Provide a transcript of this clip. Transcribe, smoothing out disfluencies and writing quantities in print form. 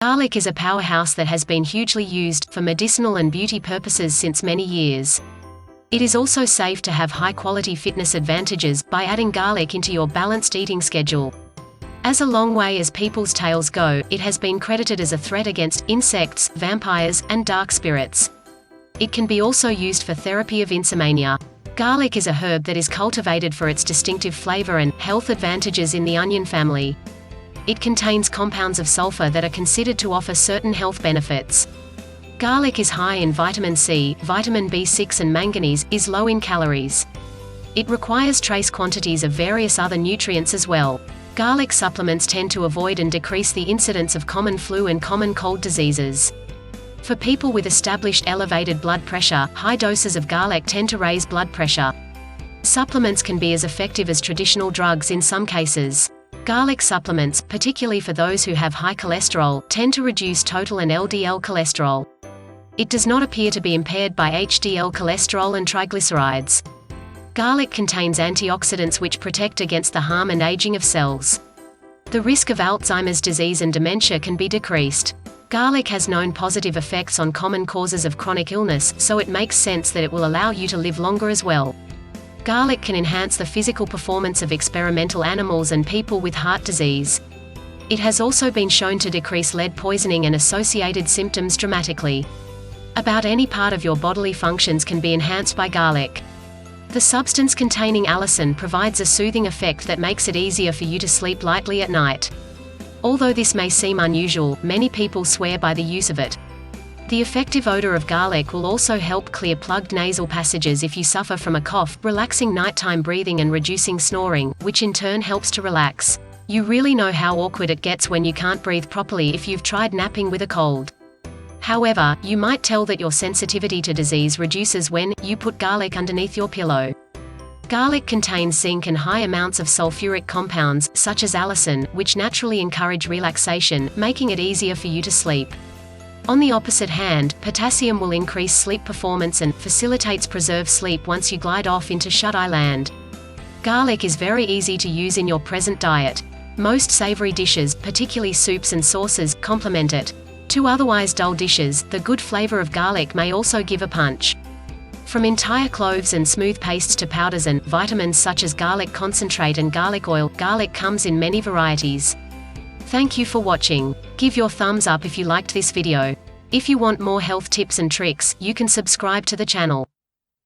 Garlic is a powerhouse that has been hugely used for medicinal and beauty purposes since many years. It is also safe to have high-quality fitness advantages by adding garlic into your balanced eating schedule. As a long way as people's tales go, it has been credited as a threat against insects, vampires, and dark spirits. It can be also used for therapy of insomnia. Garlic is a herb that is cultivated for its distinctive flavor and health advantages in the onion family. It contains compounds of sulfur that are considered to offer certain health benefits. Garlic is high in vitamin C, vitamin B6 and manganese, is low in calories. It requires trace quantities of various other nutrients as well. Garlic supplements tend to avoid and decrease the incidence of common flu and common cold diseases. For people with established elevated blood pressure, high doses of garlic tend to raise blood pressure. Supplements can be as effective as traditional drugs in some cases. Garlic supplements, particularly for those who have high cholesterol, tend to reduce total and LDL cholesterol. It does not appear to be impaired by HDL cholesterol and triglycerides. Garlic contains antioxidants which protect against the harm and aging of cells. The risk of Alzheimer's disease and dementia can be decreased. Garlic has known positive effects on common causes of chronic illness, so it makes sense that it will allow you to live longer as well. Garlic can enhance the physical performance of experimental animals and people with heart disease. It has also been shown to decrease lead poisoning and associated symptoms dramatically. About any part of your bodily functions can be enhanced by garlic. The substance containing allicin provides a soothing effect that makes it easier for you to sleep lightly at night. Although this may seem unusual, many people swear by the use of it. The effective odor of garlic will also help clear plugged nasal passages if you suffer from a cough, relaxing nighttime breathing and reducing snoring, which in turn helps to relax. You really know how awkward it gets when you can't breathe properly if you've tried napping with a cold. However, you might tell that your sensitivity to disease reduces when you put garlic underneath your pillow. Garlic contains zinc and high amounts of sulfuric compounds, such as allicin, which naturally encourage relaxation, making it easier for you to sleep. On the opposite hand, potassium will increase sleep performance and facilitates preserved sleep once you glide off into shut-eye land. Garlic is very easy to use in your present diet. Most savory dishes, particularly soups and sauces, complement it. To otherwise dull dishes, the good flavor of garlic may also give a punch. From entire cloves and smooth pastes to powders and vitamins such as garlic concentrate and garlic oil, garlic comes in many varieties. Thank you for watching. Give your thumbs up if you liked this video. If you want more health tips and tricks, you can subscribe to the channel.